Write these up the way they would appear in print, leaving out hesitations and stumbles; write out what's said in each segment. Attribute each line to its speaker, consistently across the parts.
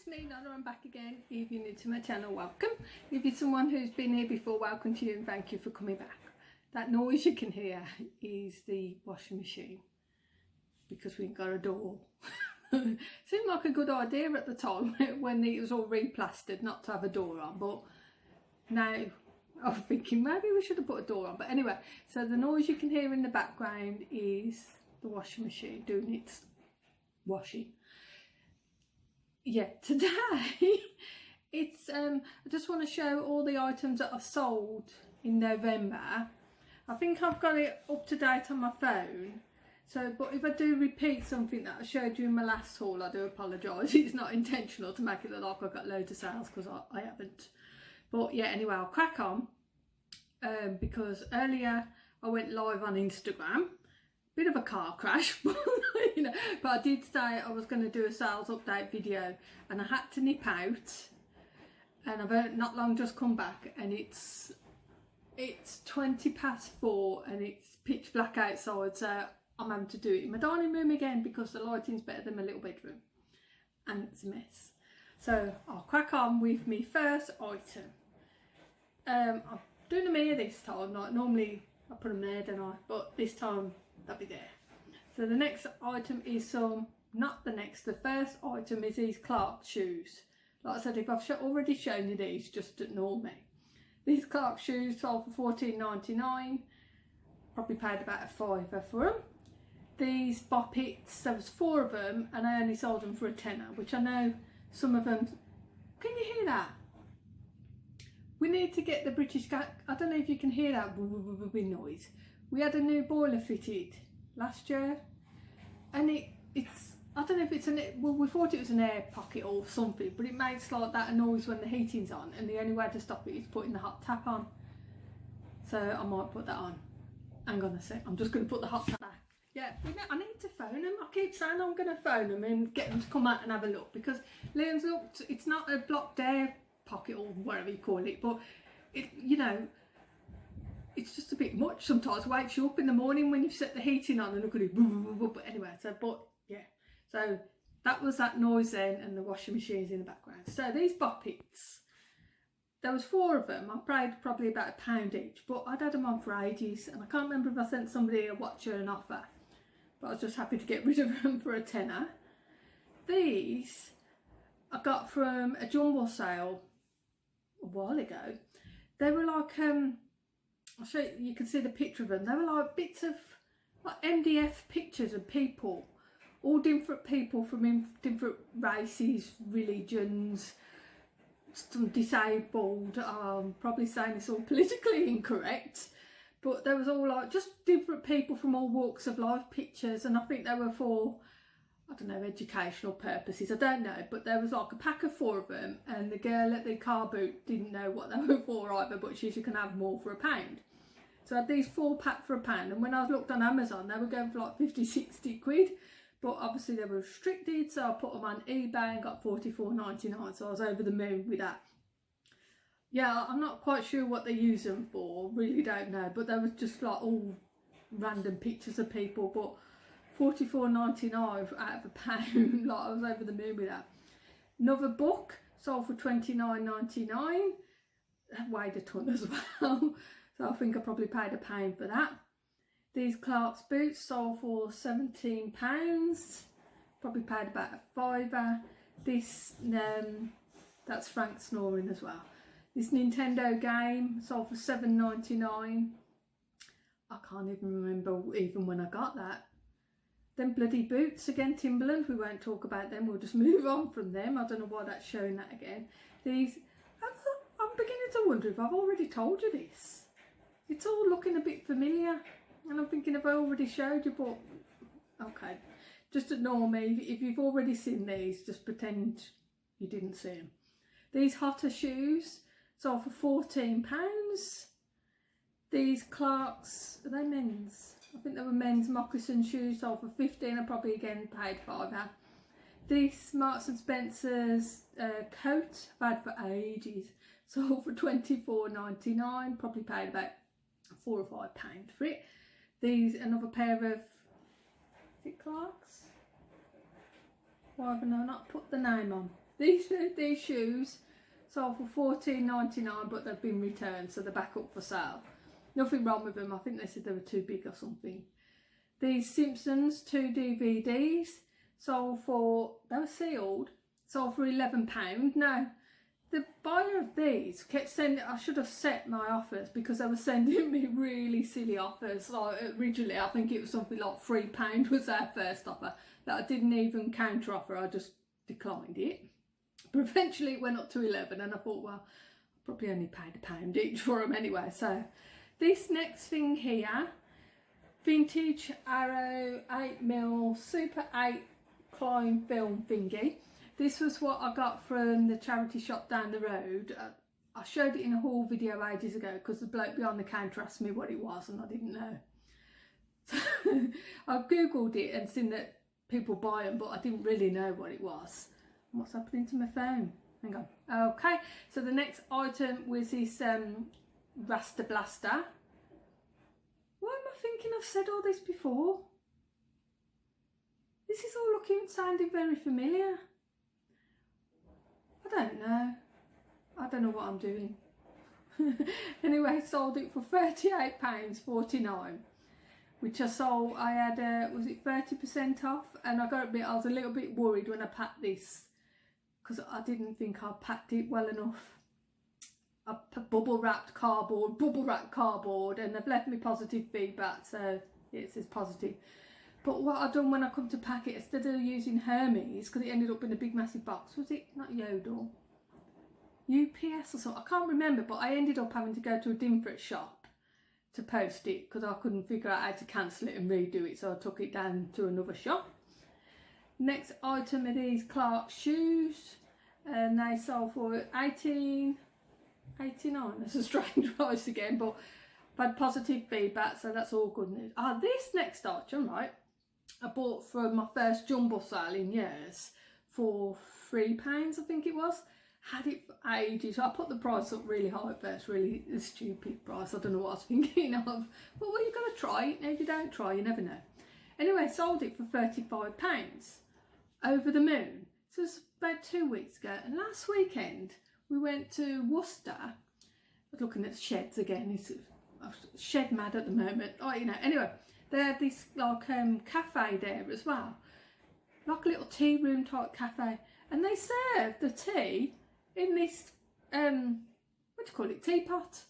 Speaker 1: it's me Donna. I'm back again. If you're new to my channel, welcome. If you're someone who's been here before, welcome to you and thank you for coming back. That noise you can hear is the washing machine because we've got a door. Seemed like a good idea at the time when it was all replastered not to have a door on, but now I'm thinking maybe we should have put a door on. But anyway, so the noise you can hear in the background is the washing machine doing its washing. Yeah, today it's I just want to show all the items that I've sold in November. I think I've got it up to date on my phone. So, but if I do repeat something that I showed you in my last haul, I do apologise. It's not intentional to make it look like I've got loads of sales, because I haven't. But yeah, anyway, I'll crack on. Because earlier I went live on Instagram. Bit of a car crash, but, you know, but I did say I was going to do a sales update video, and I had to nip out. And I've not long just come back, and it's 4:20 and it's pitch black outside, so I'm having to do it in my dining room again because the lighting's better than my little bedroom and it's a mess. So I'll crack on with my first item. I'm doing them here this time. Like normally I put them there, don't I? But this time they'll be there. So the next item is the first item is these Clark shoes. Like I said, if I've already shown you these, just ignore me. These Clark shoes sold for $14.99. Probably paid about a £5 for them. These Boppets, there was 4 of them and I only sold them for a tenner, which I know some of them. Can you hear that? We need to get the British gas. I don't know if you can hear that noise. We had a new boiler fitted last year, and it's I don't know if it's we thought it was an air pocket or something, but it makes like that noise when the heating's on, and the only way to stop it is putting the hot tap on. So I might put that on. Hang on a sec, I'm just going to put the hot tap back. Yeah, I need to phone them. I keep saying I'm going to phone them and get them to come out and have a look, because Liam's looked. It's not a blocked air pocket or whatever you call it, but it, you know, it's just a bit much sometimes. Wakes you up in the morning when you've set the heating on and look at it. But anyway, yeah. So that was that noise then, and the washing machine's in the background. So these Boppets, there was 4 of them. I paid probably about £1 each, but I'd had them on for ages, and I can't remember if I sent somebody a watch or an offer, but I was just happy to get rid of them for a tenner. These I got from a jumble sale a while ago. They were like, I'll show you, you can see the picture of them. They were like bits of like MDF pictures of people, all different people from different races, religions, some disabled. Probably saying this all politically incorrect, but there was all like just different people from all walks of life pictures, and I think they were for, I don't know, educational purposes, I don't know, but there was like a pack of 4 of them, and the girl at the car boot didn't know what they were for either, but she can have more for £1. So I had these 4 pack for £1, and when I looked on Amazon they were going for like 50-60 quid, but obviously they were restricted, so I put them on eBay and got $44.99, so I was over the moon with that. Yeah, I'm not quite sure what they use them for, really don't know, but they were just like all random pictures of people, but $44.99 out of £1, like I was over the moon with that. Another book sold for $29.99. That weighed a ton as well, so I think I probably paid £1 for that. These Clark's boots sold for £17. Probably paid about a £5. This that's Frank snoring as well. This Nintendo game sold for $7.99. I can't even remember even when I got that. Them bloody boots again, Timberland, we won't talk about them, we'll just move on from them. I don't know why that's showing that again. These, I'm beginning to wonder if I've already told you this. It's all looking a bit familiar, and I'm thinking if I already showed you, but okay. Just ignore me. If you've already seen these, just pretend you didn't see them. These Hotter shoes sold for £14. These Clark's, are they men's? I think they were men's moccasin shoes, sold for £15. I probably again paid £5. This Marks and Spencer's coat I've had for ages, sold for $24.99. Probably paid about £4 or £5 for it. These, another pair of, is it Clark's? Why haven't I not put the name on? These shoes sold for $14.99, but they've been returned, so they're back up for sale. Nothing wrong with them. I think they said they were too big or something. These Simpsons 2 DVDs sold for, they were sealed, sold for £11. Now, the buyer of these kept sending, I should have set my offers because they were sending me really silly offers. Like originally, I think it was something like £3 was our first offer that I didn't even counter offer. I just declined it. But eventually it went up to 11, and I thought, well, I probably only paid £1 each for them anyway. So this next thing here, vintage Arrow 8mm Super 8 climb film thingy. This was what I got from the charity shop down the road. I showed it in a haul video ages ago because the bloke behind the counter asked me what it was and I didn't know. So I googled it and seen that people buy them, but I didn't really know what it was. What's happening to my phone? Hang on. Okay, so the next item was this Rasta Blaster. Why am I thinking I've said all this before? This is all sounding very familiar. I don't know. I don't know what I'm doing. Anyway, sold it for £38.49, which I sold. I had, was it 30% off? And I got a bit, I was a little bit worried when I packed this because I didn't think I packed it well enough. I bubble wrapped cardboard, and they've left me positive feedback, so it says positive. But what I've done when I come to pack it, instead of using Hermes, because it ended up in a big massive box, was it not Yodel? UPS or something, I can't remember, but I ended up having to go to a Dinford shop to post it because I couldn't figure out how to cancel it and redo it, so I took it down to another shop. Next item are these Clark shoes, and they sold for $18.89. That's a strange price again, but I've had positive feedback, so that's all good news. This next item, right, I bought from my first jumbo sale in years for £3, I think it was. Had it for ages. I put the price up really high at first, really a stupid price. I don't know what I was thinking of. But well, you've got to try it. Now, if you don't try, you never know. Anyway, sold it for £35 over the moon. So it was about 2 weeks ago. And last weekend, we went to Worcester. I was looking at sheds again. I'm shed mad at the moment. Oh, you know. Anyway, they had this like cafe there as well. Like a little tea room type cafe. And they served the tea in this, what do you call it, teapot.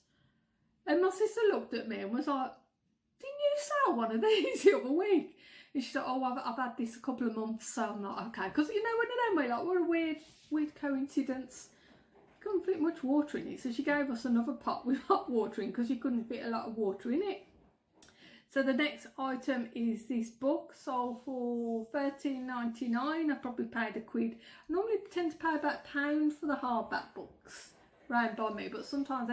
Speaker 1: And my sister looked at me and was like, didn't you sell one of these the other week? And she said, oh, I've had this a couple of months, so I'm like, okay. Because, you know, one of them, we're like, what a weird coincidence. Couldn't fit much water in it, so she gave us another pot with hot water in because you couldn't fit a lot of water in it. So the next item is this book, sold for $13.99. I probably paid £1. I normally tend to pay about £1 for the hardback books round by me, but sometimes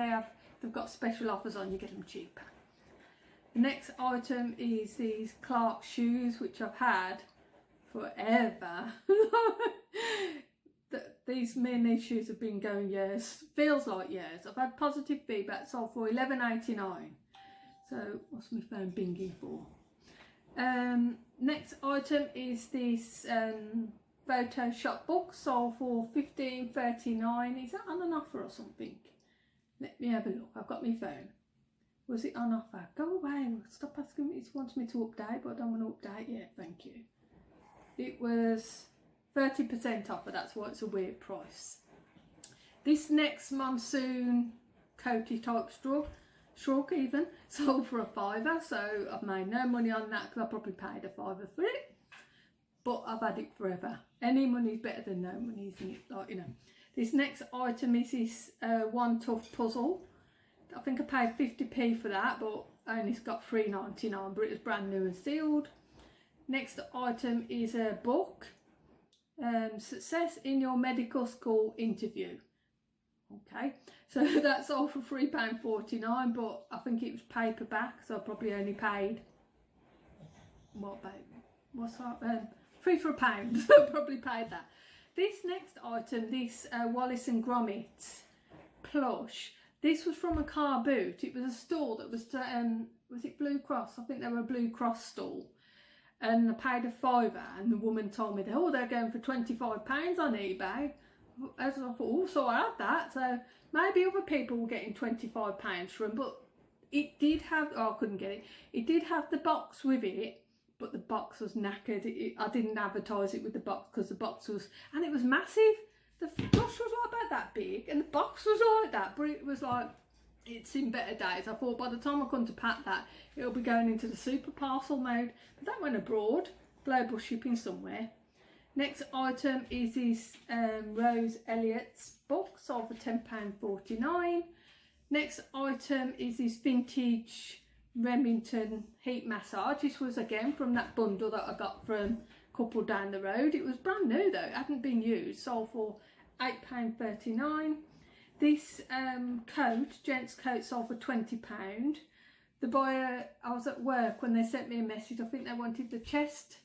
Speaker 1: they've got special offers on, you get them cheaper. The next item is these Clark shoes, which I've had forever. These shoes have been going years, feels like years. I've had positive feedback, sold for $11.89. So what's my phone binging for? Next item is this Photoshop book, sold for $15.39. Is that on an offer or something? Let me have a look. I've got my phone. Was it on offer? Go away. Stop asking me. It wants me to update, but I don't want to update yet. Thank you. It was 30% off, but that's why it's a weird price. This next monsoon coaty type shrug even sold for $5, so I've made no money on that because I probably paid $5 for it, but I've had it forever. Any money's better than no money, isn't it? Like, you know. This next item is this one tough puzzle. I think I paid 50p for that, but I only got $3.99, but it was brand new and sealed. Next item is a book, Success in Your Medical School Interview. Okay, so that's all for £3.49, but I think it was paperback, so I probably only paid, what, babe? What's that? 3 for £1, so I probably paid that. This next item, this Wallace and Gromit plush, this was from a car boot. It was a stall that was it Blue Cross? I think they were a Blue Cross stall. And I paid a £5, and the woman told me, oh, they're going for £25 on eBay. as I thought, oh, so I had that. So maybe other people were getting £25 for them, but it did have, oh, I couldn't get it. It did have the box with it, but the box was knackered. I didn't advertise it with the box because the box was, and it was massive. The brush was like about that big and the box was like that, but it was like, it's in better days. I thought by the time I come to pack that, it'll be going into the super parcel mode. But that went abroad, global shipping somewhere. Next item is this Rose Elliott's book, sold for £10.49. Next item is this vintage Remington heat massage. This was again from that bundle that I got from a couple down the road. It was brand new though, it hadn't been used, sold for £8.39. This coat, gents coat, sold for £20. The buyer, I was at work when they sent me a message. I think they wanted the chest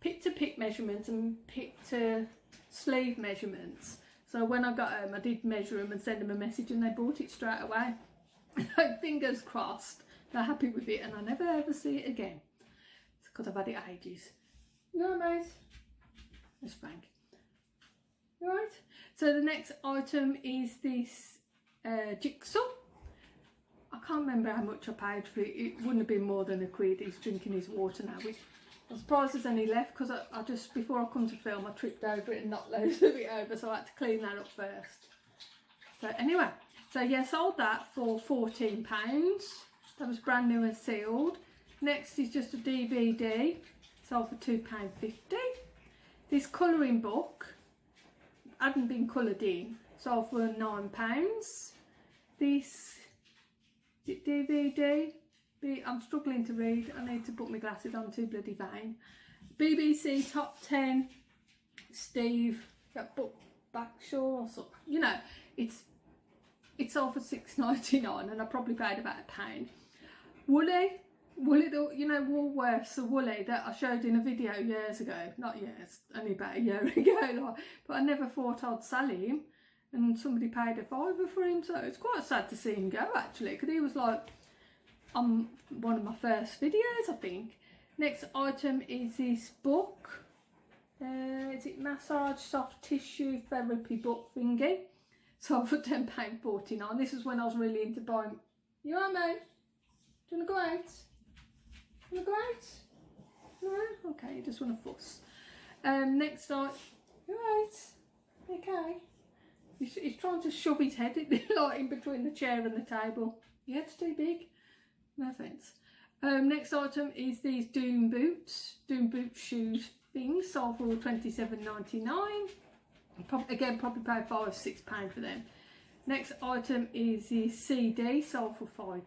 Speaker 1: pick to pick measurements and pick to sleeve measurements. So when I got home, I did measure them and send them a message, and they bought it straight away. Fingers crossed, they're happy with it, and I never ever see it again. It's because I've had it ages. You know, mate? That's Frank. Right. So the next item is this jigsaw. I can't remember how much I paid for it. It wouldn't have been more than £1. He's drinking his water now, which I'm surprised there's any left, because I just, before I come to film, I tripped over it and knocked loads of it over, so I had to clean that up first. So anyway, so yeah, sold that for £14. That was brand new and sealed. Next is just a DVD, sold for £2.50. This colouring book hadn't been coloured in, sold for £9. This DVD, I'm struggling to read, I need to put my glasses on, too bloody vain. BBC Top 10 Steve, that book Backshaw or something, you know, it's sold for £6.99 and I probably paid about £1. Woolly, you know, Woolworths, the Woolly that I showed in a video years ago, not years, only about a year ago, like, but I never thought I'd sell him, and somebody paid a £5 for him, so it's quite sad to see him go actually, because he was like on one of my first videos, I think. Next item is this book, is it Massage Soft Tissue Therapy book thingy, sold for £10.49. This is when I was really into buying. You alright, mate? Do you want to go out? You want to go out? No? Okay, you just want to fuss. Next item, you alright? Okay. He's trying to shove his head like in between the chair and the table. Your head's too big. No offence. Next item is these Doom boot shoes things, sold for £27.99. Again, probably paid £5 or £6 for them. Next item is the CD, sold for £5.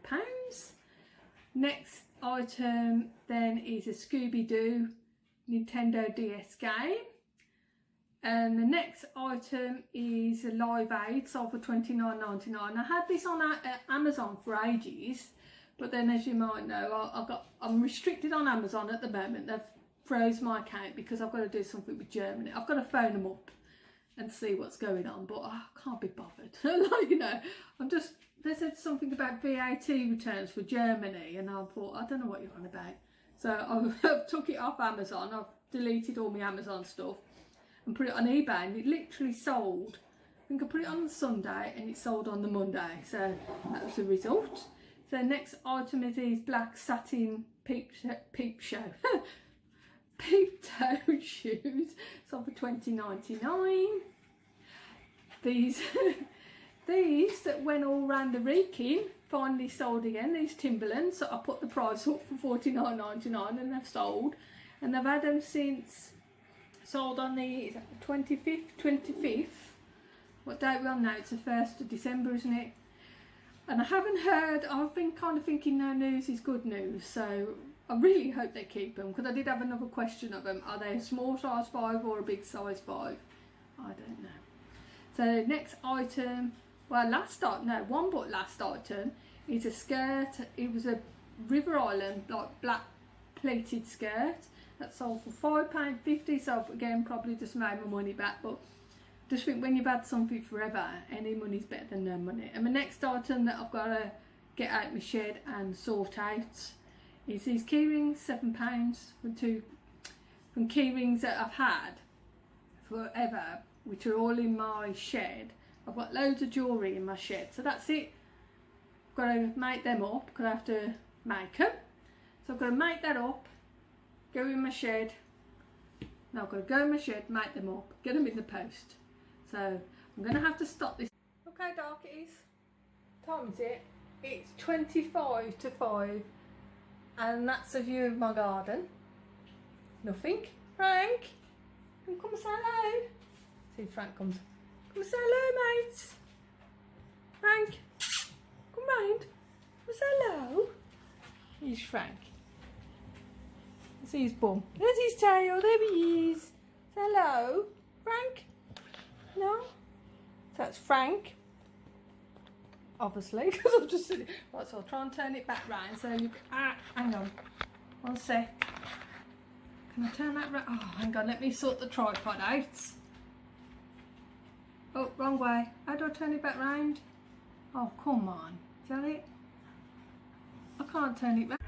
Speaker 1: Next item then is a Scooby-Doo Nintendo DS game. And the next item is a Live Aid, sold for £29.99. I had this on Amazon for ages, but then, as you might know, I'm restricted on Amazon at the moment. They've froze my account because I've got to do something with Germany. I've got to phone them up and see what's going on, but I can't be bothered. Like, you know, they said something about VAT returns for Germany, and I thought, I don't know what you're on about. So I've took it off Amazon. I've deleted all my Amazon stuff and put it on eBay, and it literally sold. I think I put it on the Sunday and it sold on the Monday, so that was the result. So next item is these black satin peep toe shoes, sold for £20.99. These that went all round the Wrekin finally sold again, these Timberlands. So I put the price up for £49.99 and they've sold, and they've had them since, sold on the 25th. What date are we on now? It's the 1st of December, isn't it? And I haven't heard, I've been kind of thinking no news is good news, so I really hope they keep them, because I did have another question of them. Are they a small size 5 or a big size 5? I don't know. So next item, well last item is a skirt. It was a River Island like black pleated skirt that sold for £5.50, so again probably just made my money back, but just think when you've had something forever, any money's better than no money. And the next item that I've got to get out my shed and sort out is these key rings, £7 from key rings that I've had forever. which are all in my shed. I've got loads of jewellery in my shed, so that's it. I've got to make them up because I have to make them. So I've got to make that up, go in my shed. Now I've got to go in my shed, make them up, get them in the post. So I'm going to have to stop this. Look how dark it is. What time is it? It's 25 to 5, and that's a view of my garden. Nothing. Frank, come say hello. See if Frank comes. Come say hello, mate. Frank, come round. Come say hello. Here's Frank. See his bum. There's his tail. There he is. Say hello, Frank. No. So that's Frank. Obviously, because I've just seen it. Right, so I'll try and turn it back round. So you hang on. 1 sec. Can I turn that round? Oh, hang on. Let me sort the tripod out. Oh, wrong way. How do I turn it back round? Oh, come on. Is that it? I can't turn it back.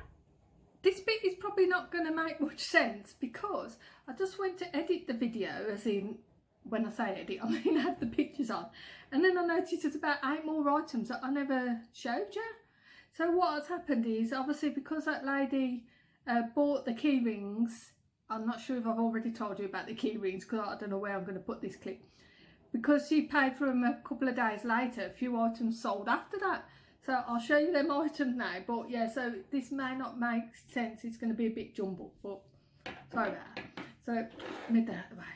Speaker 1: This bit is probably not going to make much sense because I just went to edit the video, as in, when I say edit, I mean have the pictures on. And then I noticed there's about 8 more items that I never showed you. So what has happened is, obviously because that lady bought the key rings, I'm not sure if I've already told you about the key rings because I don't know where I'm going to put this clip. Because she paid for them a couple of days later, a few items sold after that. So I'll show you them items now. But yeah, so this may not make sense. It's going to be a bit jumbled, but sorry about that. So move that out of the way.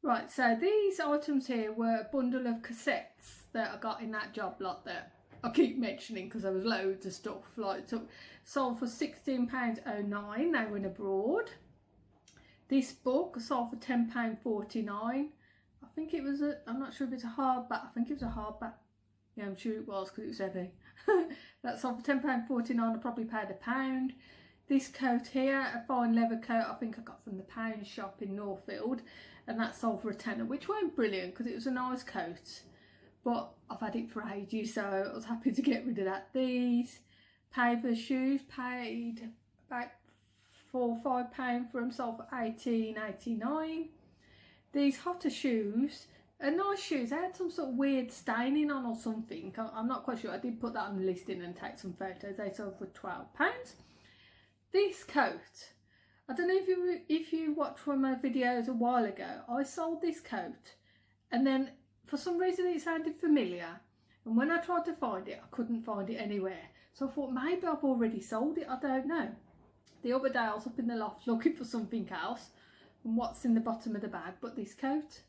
Speaker 1: Right, so these items here were a bundle of cassettes that I got in that job lot that I keep mentioning because there was loads of stuff. Like, sold for £16.09, they went abroad. This book sold for £10.49. I think it was I'm not sure if it's a hardback, I think it was a hardback. Yeah, I'm sure it was because it was heavy. That sold for £10.49, I probably paid £1. This coat here, a fine leather coat, I think I got from the pound shop in Northfield, and that sold for £10, which weren't brilliant because it was a nice coat, but I've had it for ages, so I was happy to get rid of that. These paver shoes, paid about £4 or £5 for them, sold for £18.89. These Hotter shoes are nice shoes. They had some sort of weird staining on or something. I'm not quite sure. I did put that on the listing and take some photos. They sold for £12. This coat, I don't know if you watched one of my videos a while ago. I sold this coat, and then for some reason it sounded familiar, and when I tried to find it, I couldn't find it anywhere. So I thought maybe I've already sold it. I don't know. The other day I was up in the loft looking for something else, and what's in the bottom of the bag but this coat.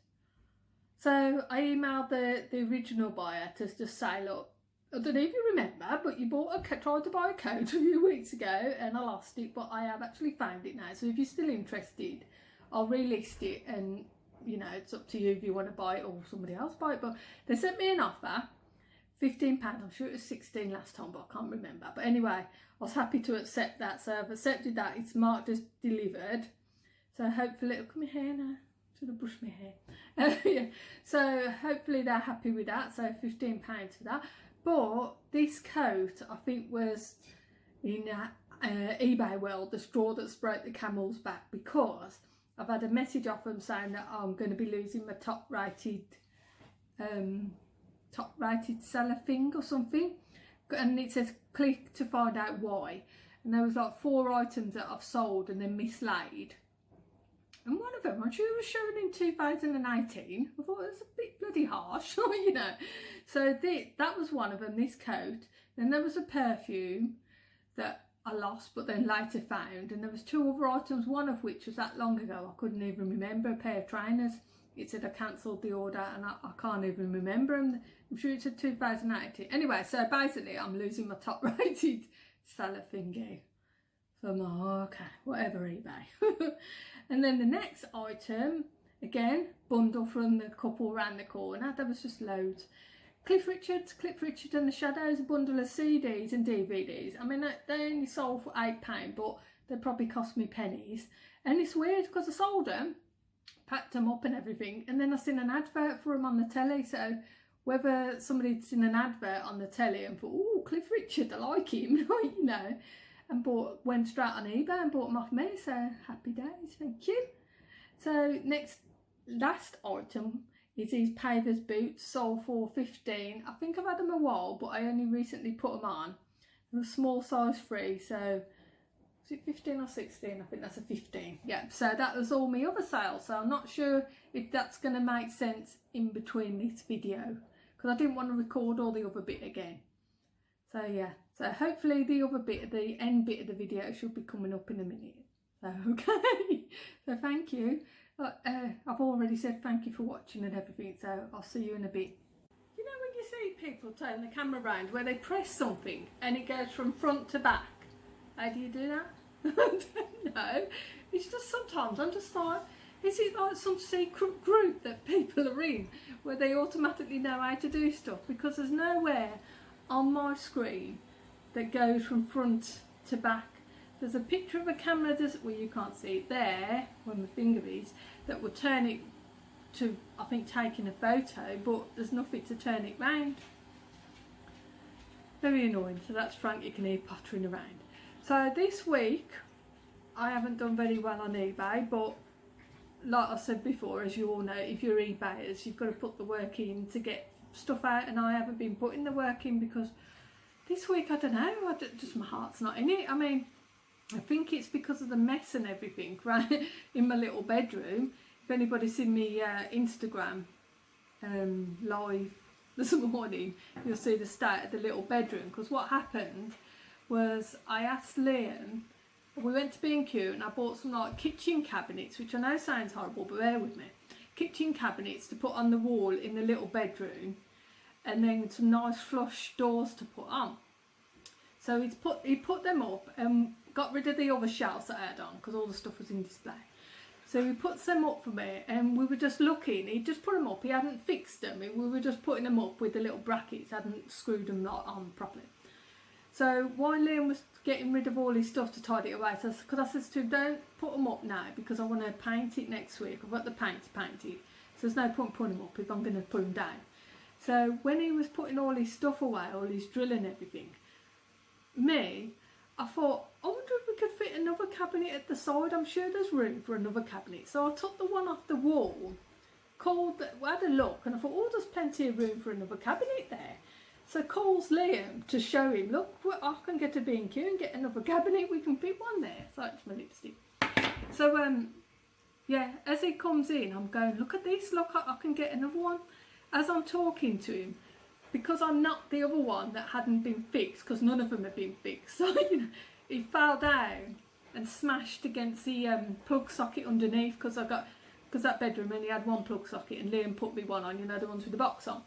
Speaker 1: So I emailed the original buyer to just say, look, I don't know if you remember, but you tried to buy a coat a few weeks ago and I lost it, but I have actually found it now. So if you're still interested, I'll relist it, and you know, it's up to you if you want to buy it or somebody else buy it. But they sent me an offer, £15. I'm sure it was 16 last time, but I can't remember. But anyway, I was happy to accept that. So I've accepted that. It's marked as delivered. So hopefully it'll come in here now. Should have brushed my hair. Yeah. So hopefully they're happy with that. So £15 for that. But this coat, I think, was in eBay world the straw that broke the camel's back, because I've had a message off them saying that I'm going to be losing my top rated seller thing or something, and it says click to find out why. And there was like 4 items that I've sold and then mislaid. And one of them, I'm sure it was shown in 2018. I thought it was a bit bloody harsh, you know. So that was one of them, this coat. Then there was a perfume that I lost but then later found. And there was 2 other items, one of which was that long ago. I couldn't even remember, a pair of trainers. It said I cancelled the order and I can't even remember them. I'm sure it said 2018. Anyway, so basically I'm losing my top rated seller thingy. So I'm like, okay, whatever, eBay. And then the next item, again, bundle from the couple round the corner. There was just loads. Cliff Richard and the Shadows, a bundle of CDs and DVDs. I mean, they only sold for £8, but they probably cost me pennies. And it's weird because I sold them, packed them up and everything, and then I seen an advert for them on the telly. So whether somebody'd seen an advert on the telly and thought, oh, Cliff Richard, I like him, you know, and went straight on eBay and bought them off me. So happy days, thank you. So last item is these Pavers boots, sold for $15. I think I've had them a while, but I only recently put them on. They're a small size 3, so is it 15 or 16? I think that's a 15. Yeah, so that was all my other sales. So I'm not sure if that's going to make sense in between this video, because I didn't want to record all the other bit again. So yeah, so hopefully the other bit, the end bit of the video should be coming up in a minute. So okay, so thank you. I've already said thank you for watching and everything, so I'll see you in a bit. You know when you see people turn the camera around where they press something and it goes from front to back? How do you do that? I don't know. It's just sometimes I'm just like, is it like some secret group that people are in where they automatically know how to do stuff? Because there's nowhere on my screen that goes from front to back. There's a picture of a camera, well you can't see it there, where my finger is, that will turn it to, I think, taking a photo, but there's nothing to turn it round. Very annoying. So that's Frank, you can hear pottering around. So this week, I haven't done very well on eBay, but like I said before, as you all know, if you're eBayers, you've got to put the work in to get stuff out, and I haven't been putting the work in because this week, I don't know, just my heart's not in it. I mean, I think it's because of the mess and everything, right, in my little bedroom. If anybody's seen me Instagram live this morning, you'll see the state of the little bedroom. Because what happened was I asked Liam, we went to B&Q and I bought some like kitchen cabinets, which I know sounds horrible, but bear with me. Kitchen cabinets to put on the wall in the little bedroom, and then some nice flush doors to put on. So he put them up and got rid of the other shelves that I had on because all the stuff was in display. So he puts them up for me, and we were just looking. He just put them up. He hadn't fixed them. We were just putting them up with the little brackets. Hadn't screwed them on properly. So while Liam was getting rid of all his stuff to tidy it away, because I said to him, don't put them up now because I want to paint it next week. I've got the paint to paint it. So there's no point putting them up if I'm going to put them down. So when he was putting all his stuff away, all his drilling and everything, I thought, I wonder if we could fit another cabinet at the side. I'm sure there's room for another cabinet. So I took the one off the wall, had a look, and I thought, oh, there's plenty of room for another cabinet there. So calls Liam to show him, look, I can get a B&Q and get another cabinet. We can fit one there. So that's my lipstick. So yeah, as he comes in, I'm going, look at this. Look, I can get another one. As I'm talking to him, because I'm not the other one that hadn't been fixed, because none of them had been fixed, so you know, he fell down and smashed against the plug socket underneath, because that bedroom only had one plug socket, and Liam put me one on, you know, the ones with the box on.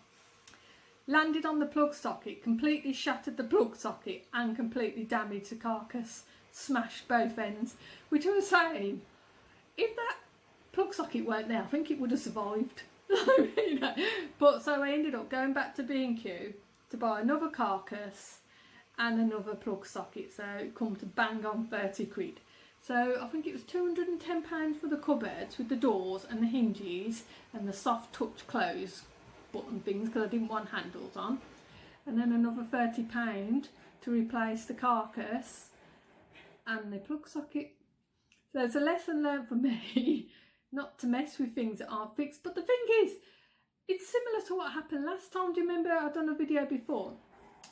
Speaker 1: Landed on the plug socket, completely shattered the plug socket, and completely damaged the carcass, smashed both ends. Which I was saying, if that plug socket weren't there, I think it would have survived. You know. But so I ended up going back to B&Q to buy another carcass and another plug socket, so it come to bang on 30 quid. So I think it was £210 for the cupboards with the doors and the hinges and the soft touch close button things, because I didn't want handles on, and then another £30 to replace the carcass and the plug socket. So it's a lesson learned for me not to mess with things that aren't fixed. But the thing is, it's similar to what happened last time. Do you remember I'd done a video before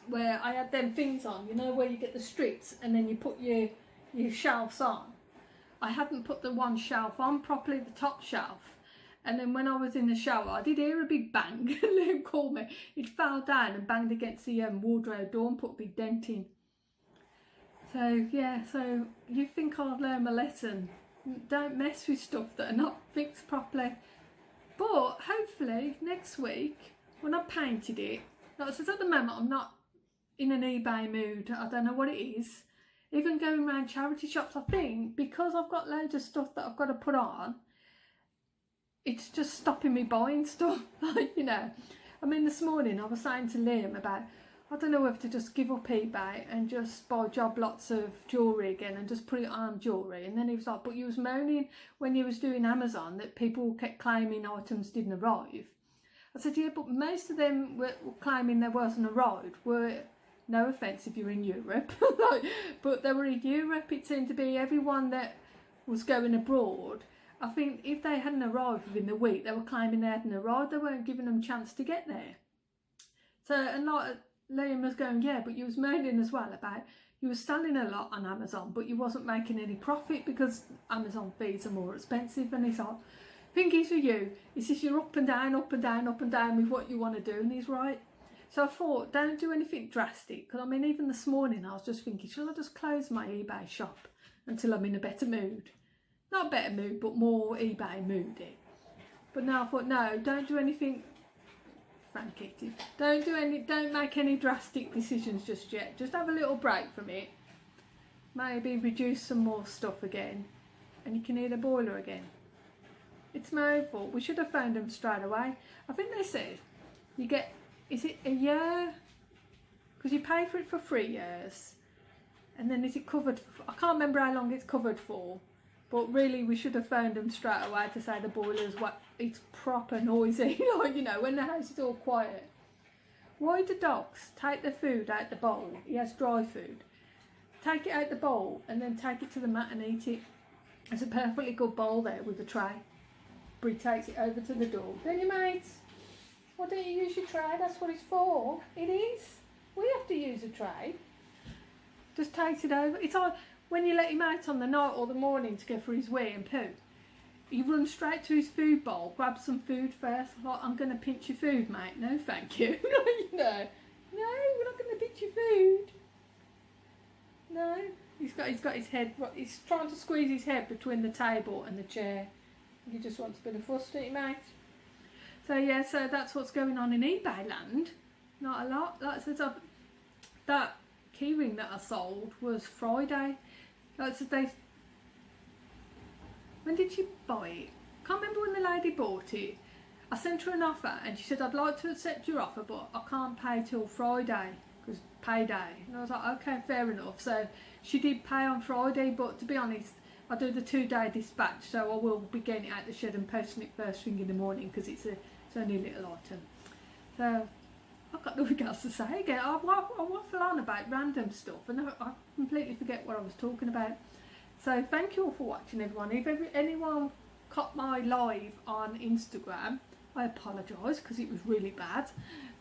Speaker 1: where I had them things on, you know, where you get the strips and then you put your shelves on? I hadn't put the one shelf on properly, the top shelf, and then when I was in the shower I did hear a big bang. Liam called me. It fell down and banged against the wardrobe door and put a big dent in. So yeah, so you think I'll learn my lesson. Don't mess with stuff that are not fixed properly. But hopefully next week, when I've painted it, like I said, at the moment I'm not in an eBay mood. I don't know what it is. Even going around charity shops, I think because I've got loads of stuff that I've got to put on, it's just stopping me buying stuff. Like, you know, I mean, this morning I was saying to Liam about, I don't know whether to just give up eBay and just buy job lots of jewellery again and just put it on jewellery. And then he was like, but you was moaning when you was doing Amazon that people kept claiming items didn't arrive. I said, yeah, but most of them were claiming there wasn't arrived. No offence if you're in Europe, but they were in Europe. It seemed to be everyone that was going abroad I think if they hadn't arrived within the week, they were claiming they hadn't arrived. They weren't giving them a chance to get there. So, and like Liam was going, yeah, but you was moaning as well about you was selling a lot on Amazon, but you wasn't making any profit because Amazon fees are more expensive. And he's like, thing is with you, is if you're up and down, up and down, up and down with what you want to do, and he's right. So I thought, don't do anything drastic, because I mean, even this morning I was just thinking, shall I just close my eBay shop until I'm in a better mood? Not better mood, but more eBay moody. But now I thought, no, don't do anything. Don't make any drastic decisions just yet. Just have a little break from it. Maybe reduce some more stuff again, and you can hear the boiler again. It's my own fault. We should have found them straight away. I think they said you get, is it a year? Because you pay for it for 3 years, and then is it covered for, I can't remember how long it's covered for, but really we should have found them straight away to say the boiler's what, it's proper noisy, like, you know, when the house is all quiet. Why do dogs take the food out the bowl? He has dry food. Take it out the bowl and then take it to the mat and eat it. There's a perfectly good bowl there with a tray. But he takes it over to the door. Don't you, mates? Why don't you use your tray? That's what it's for. It is. We have to use a tray. Just takes it over. It's like when you let him out on the night or the morning to go for his wee and poo. He runs straight to his food bowl, grabs some food first. Like, I'm going to pinch your food, mate. No, thank you. No, we're not going to pinch your food. No. He's got his head, he's trying to squeeze his head between the table and the chair. He just wants a bit of fuss, don't you, mate? So yeah, so that's what's going on in eBay land. Not a lot. Like I said, that keyring that I sold was Friday. Like I said, when did she buy it? Can't remember when the lady bought it. I sent her an offer and she said, I'd like to accept your offer, but I can't pay till Friday because payday. And I was like, okay, fair enough. So she did pay on Friday, but to be honest, I do the 2-day dispatch, so I will be getting it out the shed and posting it first thing in the morning because it's only a little item. So I've got nothing else to say again. I waffle on about random stuff and I completely forget what I was talking about. So thank you all for watching, everyone. If anyone caught my live on Instagram, I apologise because it was really bad.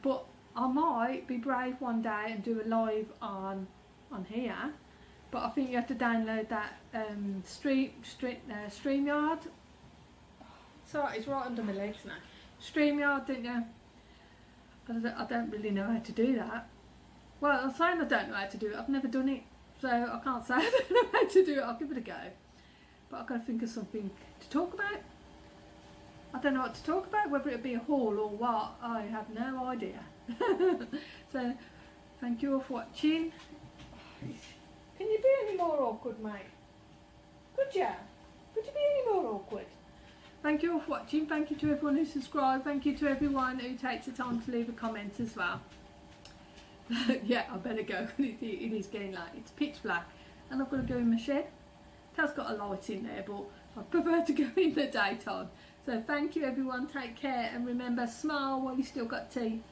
Speaker 1: But I might be brave one day and do a live on Hiya. But I think you have to download that StreamYard. Sorry, it's right under my legs now. StreamYard, don't you? I don't really know how to do that. Well, I'm saying I don't know how to do it. I've never done it. So I can't say I don't know how to do it. I'll give it a go. But I've got to think of something to talk about. I don't know what to talk about, whether it be a haul or what. I have no idea. So thank you all for watching. Can you be any more awkward, mate? Could you? Could you be any more awkward? Thank you all for watching. Thank you to everyone who subscribed. Thank you to everyone who takes the time to leave a comment as well. Yeah, I better go. It is getting late. It's pitch black and I've got to go in my shed. It has got a light in there, but I prefer to go in the daytime. So thank you everyone. Take care and remember, smile while you still got teeth.